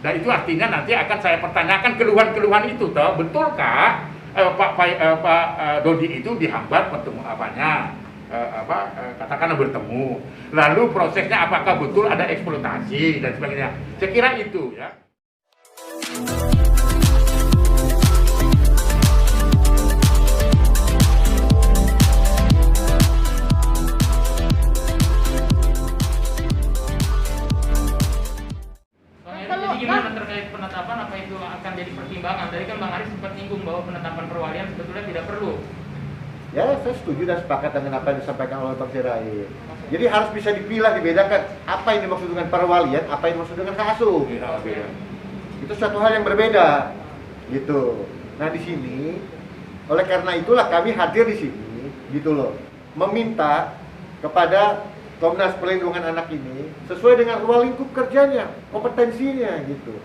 Nah itu artinya nanti akan saya pertanyakan keluhan-keluhan itu, toh betulkah Pak Dodi itu dihambat katakanlah bertemu, lalu prosesnya apakah betul ada eksploitasi dan sebagainya. Saya kira itu ya. Jadi gimana terkait penetapan, apa itu akan jadi pertimbangan? Tadi kan Bang Aris sempat nyinggung bahwa penetapan perwalian sebetulnya tidak perlu. Ya, saya setuju dan sepakat dengan apa yang disampaikan oleh Bang Sirait. Jadi harus bisa dipilah, dibedakan apa yang dimaksud dengan perwalian, apa yang dimaksud dengan hak asuh. Itu suatu hal yang berbeda, gitu. Nah di sini, oleh karena itulah kami hadir di sini, gitu loh, meminta kepada Komnas Perlindungan Anak ini sesuai dengan ruang lingkup kerjanya, kompetensinya, gitu.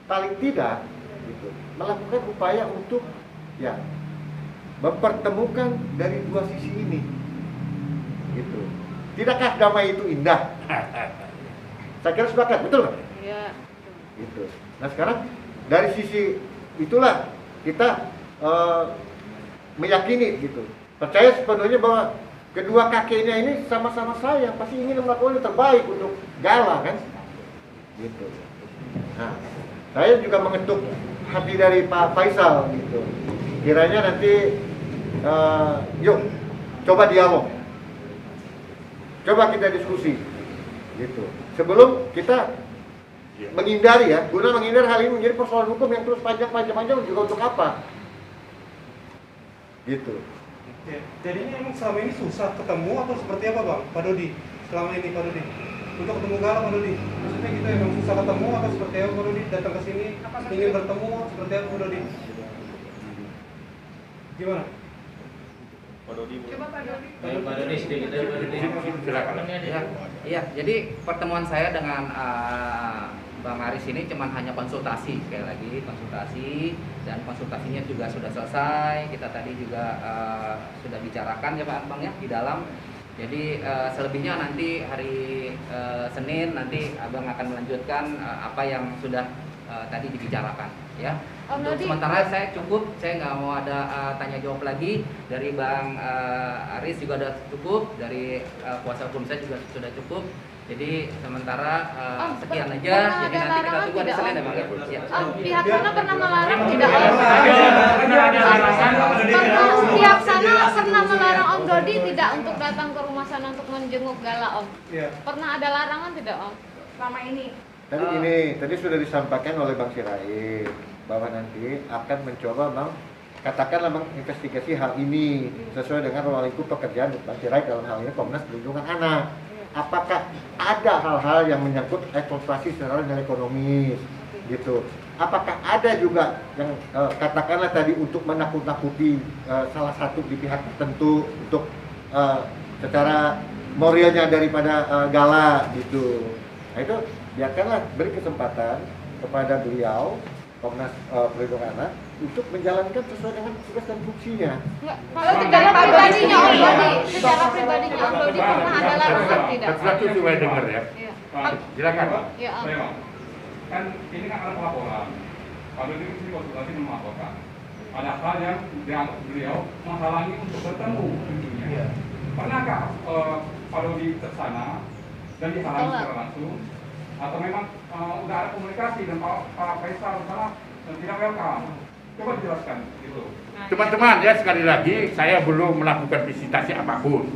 Paling tidak, gitu, melakukan upaya untuk ya mempertemukan dari dua sisi ini, gitu. Tidakkah damai itu indah? Saya kira sepakat, betul nggak? Iya. Gitu. Nah sekarang dari sisi itulah kita meyakini, gitu, percaya sepenuhnya bahwa kedua kakeknya ini sama-sama sayang, pasti ingin melakukan yang terbaik untuk Gala kan, gitu. Nah, saya juga mengetuk hati dari Pak Faisal, gitu. Kiranya nanti, yuk, coba dialog, coba kita diskusi, gitu. Sebelum kita menghindari ya, guna menghindari hal ini menjadi persoalan hukum yang terus panjang juga untuk apa, gitu. Ya, jadinya emang selama ini susah ketemu atau seperti apa Bang, Pak Dodi? Selama ini Pak Dodi, untuk ketemu Gala Pak Dodi, maksudnya kita emang susah ketemu atau seperti apa Pak Dodi? Datang ke sini ingin bertemu seperti apa Pak Dodi? Gimana? Pak Dodi. Coba Pak Dodi. Pak Dodi sedikit dari Pak Dodi. Silakan. Iya, jadi pertemuan saya dengan Bang Aris ini cuma hanya konsultasi, sekali lagi konsultasi, dan konsultasinya juga sudah selesai. Kita tadi juga sudah bicarakan ya Pak Bang ya di dalam. Jadi selebihnya nanti hari Senin nanti Abang akan melanjutkan apa yang sudah tadi dibicarakan ya. Untuk sementara saya cukup, saya nggak mau ada tanya jawab lagi. Dari Bang Aris juga sudah cukup, dari kuasa hukum saya juga sudah cukup. Jadi sementara sekian aja. Jadi nanti kita tunggu hari Senin ya Bang. Pihak sana pernah melarang tidak? Pihak sana pernah melarang Om Dodi tidak untuk datang ke rumah sana untuk menjenguk Gala Om? Iya. Pernah ada larangan tidak Om? Selama ini? Tadi ini, tadi sudah disampaikan oleh Bang Sirait bahwa nanti akan mencoba Bang, katakanlah Bang, investigasi hal ini sesuai dengan ruang lingkup pekerjaan Bang Sirait dalam hal ini Komnas Perlindungan Anak. Apakah ada hal-hal yang menyangkut eksploitasi secara nilai ekonomis, gitu? Apakah ada juga yang katakanlah tadi untuk menakut-nakuti salah satu di pihak tertentu untuk secara moralnya daripada Gala, gitu? Nah itu biarkanlah, beri kesempatan kepada beliau Komnas Perlindungan Anak untuk menjalankan sesuai dengan tugas dan fungsinya. Enggak, kalau secara pribadinya Om Dodi, secara pribadinya Om Dodi pernah ada larangan tidak? Satu supaya dengar ya. Iya. Silakan. Iya Om. Memang. Kan ini kan ada pelaporan. Kalau ini mesti konsultasi melaporkan. Ada hal yang dianggap beliau menghalangi untuk bertemu tentunya. Pernahkah Pak Dodi ke sana dan dihalangi secara langsung? Atau memang udah ada komunikasi dan Pak Faisal sana dan tidak welcome? Coba dijelaskan gitu. Teman-teman ya, sekali lagi saya belum melakukan visitasi apapun.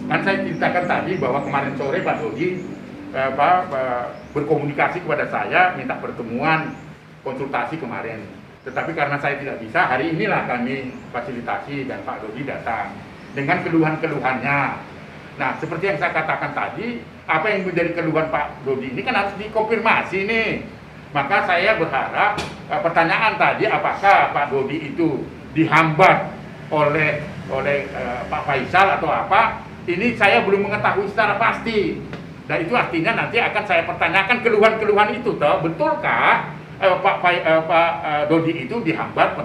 Kan saya ceritakan tadi bahwa kemarin sore Pak Dodi berkomunikasi kepada saya, minta pertemuan, konsultasi kemarin. Tetapi karena saya tidak bisa, hari inilah kami fasilitasi dan Pak Dodi datang dengan keluhan-keluhannya. Nah, seperti yang saya katakan tadi, apa yang menjadi keluhan Pak Dodi ini kan harus dikonfirmasi nih. Maka saya berharap pertanyaan tadi, apakah Pak Dodi itu dihambat oleh Pak Faisal atau apa, ini saya belum mengetahui secara pasti. Dan itu artinya nanti akan saya pertanyakan keluhan-keluhan itu, toh betulkah Pak Dodi itu dihambat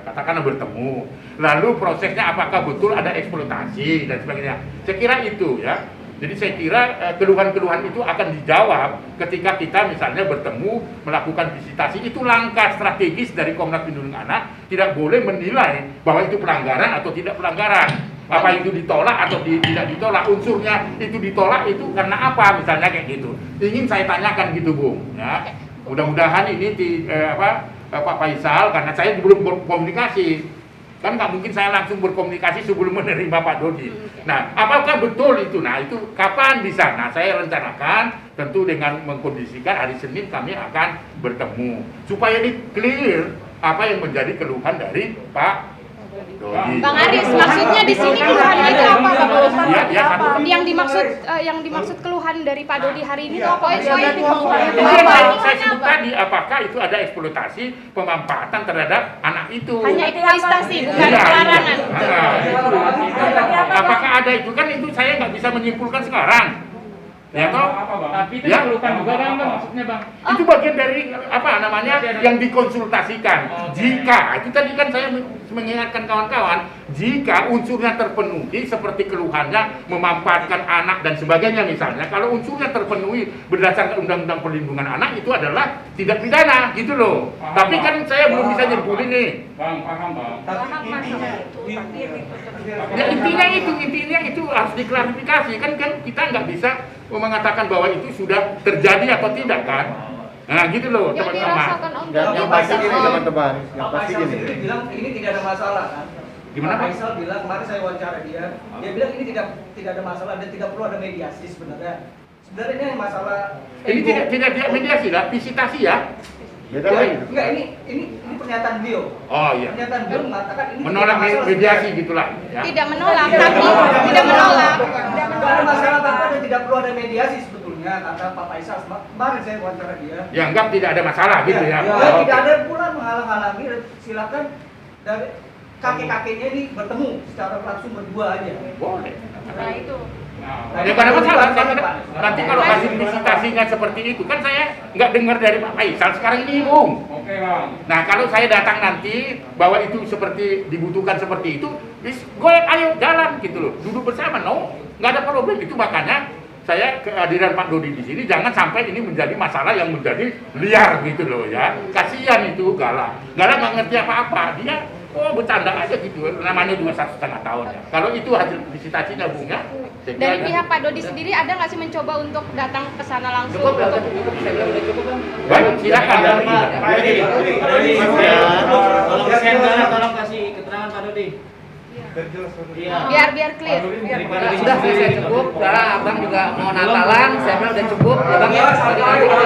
katakanlah bertemu, lalu prosesnya apakah betul ada eksploitasi dan sebagainya. Saya kira itu ya. Jadi saya kira keluhan-keluhan itu akan dijawab ketika kita misalnya bertemu, melakukan visitasi. Itu langkah strategis dari Komnas Perlindungan Anak, tidak boleh menilai bahwa itu pelanggaran atau tidak pelanggaran. Apa itu ditolak atau tidak ditolak, unsurnya itu ditolak itu karena apa, misalnya kayak gitu. Ingin saya tanyakan gitu, Bung. Ya. Mudah-mudahan ini Pak Faisal, karena saya belum berkomunikasi. Kan nggak mungkin saya langsung berkomunikasi sebelum menerima Pak Dodi. Nah, apakah betul itu? Nah, itu kapan bisa? Nah, saya rencanakan tentu dengan mengkondisikan hari Senin kami akan bertemu supaya ini clear apa yang menjadi keluhan dari Pak Dodi. Bang Aris, maksudnya di sini keluhannya itu apa, Bang? Ya, satu. Yang dimaksud keluhan dari Pak Dodi hari ini itu apa? Saya sebut tadi, apakah itu ada eksploitasi pemanfaatan terhadap anak itu? Hanya eksploitasi, bukan Iya, pelarangan. Apakah ada itu? Kan itu saya nggak bisa menyimpulkan sekarang. Ya toh? Tapi itu Ya. keluhan juga kan, Bang, maksudnya, Bang. Itu bagian dari apa namanya yang dikonsultasikan. Jika itu tadi kan saya mengingatkan kawan-kawan, jika unsurnya terpenuhi seperti keluhannya memanfaatkan anak dan sebagainya misalnya, kalau unsurnya terpenuhi berdasarkan Undang-Undang Perlindungan Anak itu adalah tidak pidana gitu loh. Tapi kan saya belum bisa nyimpulin nih. Bang, paham bang. Ya intinya itu harus diklarifikasi kan kita nggak bisa mengatakan bahwa itu sudah terjadi atau tidak kan. Nah gitu loh Yang teman-teman. dirasakan Om Yang Dodi pasti pas- gini teman-teman, yang Pak pasti Faisal gini. sendiri bilang ini tidak ada masalah kan? Gimana, Pak Pak? Faisal bilang, kemarin saya wawancara dia bilang ini tidak ada masalah dan tidak perlu ada mediasi sebenarnya. Sebenarnya ini masalah Ini ego. tidak mediasi lah, visitasi ya. Beda lagi. Enggak, ini pernyataan beliau. Oh iya. Pernyataan beliau mengatakan ini Menolak tidak masalah mediasi sebenarnya. gitulah ya. Tidak menolak, tapi tidak menolak. Tidak ada masalah apa dan tidak perlu ada mediasi sebetulnya kata Pak Faisal. Kemarin saya wawancara dia. Ya anggap tidak ada masalah gitu ya. Ya, Oh, tidak oke. ada pula menghalang-halangi. Silakan dari kakek-kakeknya ini bertemu secara langsung berdua aja. Boleh. Nah itu. Nah, Ya karena masalah, saya kira nanti kalau hasil visitasinya seperti itu kan saya nggak dengar dari Pak Faisal sekarang ini Bung. oke bang. Nah kalau saya datang nanti bahwa itu seperti dibutuhkan seperti itu, goyang ayo jalan gitu loh, duduk bersama, no, nggak ada problem itu. Makanya saya kehadiran Pak Dodi di sini jangan sampai ini menjadi masalah yang menjadi liar gitu loh ya. Kasihan itu Gala nggak ngerti apa-apa, dia bercanda aja gitu, namanya juga 1,5 tahun ya. Kalau itu hasil visitasinya Bung ya. Dari pihak Pak Dodi sendiri ada nggak sih mencoba untuk datang ke sana langsung? Cukup ya, untuk cukup. Saya bilang udah cukup bang. Baik, silakan. Tolong share, tolong kasih keterangan Pak Dodi. biar clear. Sudah saya cukup. Karena abang juga mau Natalan, saya bilang udah cukup. Ya bang ya. Jadi nanti gitu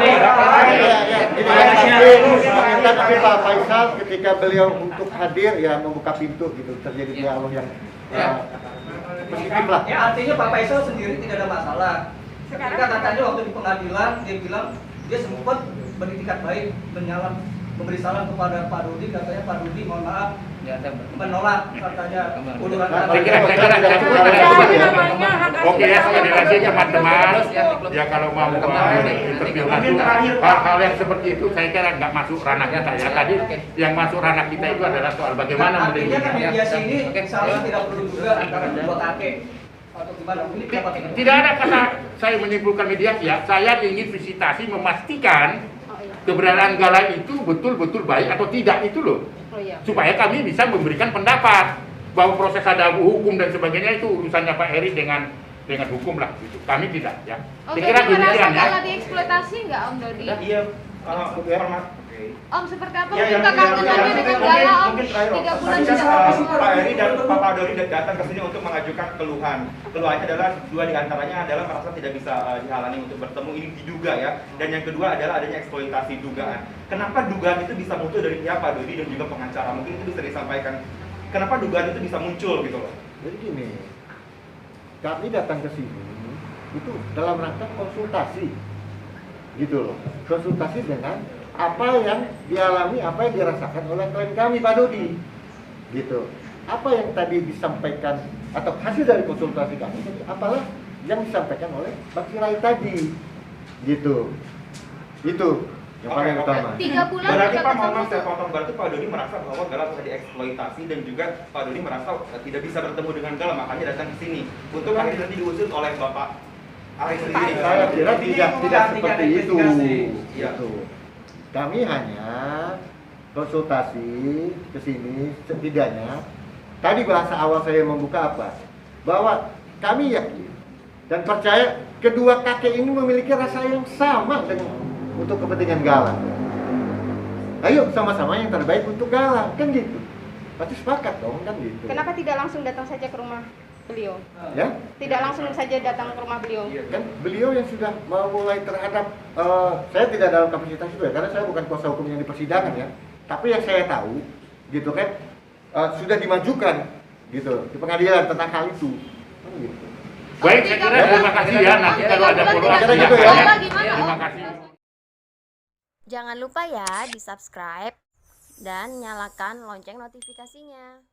ya. Tapi Pak Faisal ketika beliau untuk hadir ya membuka pintu gitu, terjadi dialog yang positif lah. Ya artinya Pak Faisal sendiri tidak ada masalah. Ketika katanya waktu di pengadilan dia bilang dia sempat beritikat baik memberi salam kepada Pak Dodi, katanya Pak Dodi mohon maaf Ya, saya menolak katanya unduran Saya kira oke ya, sekali lagi teman-teman ya kalau mau interview langsung hal-hal yang seperti itu saya kira nggak masuk ranahnya saya. Tadi yang masuk ranah kita itu adalah soal bagaimana artinya kan melindungi. mediasi ini salah tidak perlu juga antara dua kakek atau gimana ini kenapa tidak? Tidak ada kata saya menyimpulkan mediasi ya. Saya ingin visitasi memastikan keberadaan Gala itu betul-betul baik atau tidak itu loh. Oh iya. Supaya kami bisa memberikan pendapat bahwa proses ada hukum dan sebagainya itu urusannya Pak Heri dengan hukum lah gitu. Kami tidak ya. Oke, Saya kira itu merasa demikian ya. Gala dieksploitasi nggak Om Dodi? Iya. Om seperti apa Ya, mungkin yang- kekangenannya yang- dengan mungkin- Gala Om? mungkin terakhir, Om. 3 bulan Tadi tidak kan, ketemu. Pak Heri dan Pak Dodi datang ke sini untuk mengajukan keluhan. Keluhannya adalah dua diantaranya adalah merasa tidak bisa dihalangi untuk bertemu, ini diduga ya. Dan yang kedua adalah adanya eksploitasi dugaan. Kenapa dugaan itu bisa muncul dari pihak Pak Dodi dan juga pengacara? Mungkin itu bisa disampaikan. Kenapa dugaan itu bisa muncul gitu loh? Jadi gini, kami datang ke sini itu dalam rangka konsultasi, gitu loh. Konsultasi dengan apa yang dialami, apa yang dirasakan oleh klien kami Pak Dodi, gitu. Apa yang tadi disampaikan atau hasil dari konsultasi kami, apalah yang disampaikan oleh Bang Sirai tadi, gitu. Itu Yang paling Oke, utama. 3 bulan Berarti tidak Pak, mohon ketemu. maaf saya potong, berarti Pak Dodi merasa bahwa Galang telah dieksploitasi dan juga Pak Dodi merasa tidak bisa bertemu dengan Galang, makanya datang ke sini untuk akhirnya nanti diusut oleh Bapak Aris sendiri. Saya kira tidak seperti itu. Iya. Gitu. Kami hanya konsultasi ke sini setidaknya. Tadi bahasa awal saya membuka apa? Bahwa kami yakin dan percaya kedua kakek ini memiliki rasa yang sama dengan untuk kepentingan Galang. Ayo sama-sama yang terbaik untuk Galang, kan gitu. Pasti sepakat dong, kan gitu. Kenapa tidak langsung datang saja ke rumah beliau? Ya? Tidak langsung saja datang ke rumah beliau. Kan beliau yang sudah memulai terhadap saya tidak dalam kapasitas itu ya, karena saya bukan kuasa hukum yang di persidangan ya. Tapi yang saya tahu, gitu kan, sudah dimajukan gitu di pengadilan tentang hal itu. Kan gitu. Baik, saya kira terima kasih ya. Nanti kalau ada follow-up Kira-kira gitu ya. silakan. Terima kasih. Jangan lupa ya di subscribe dan nyalakan lonceng notifikasinya.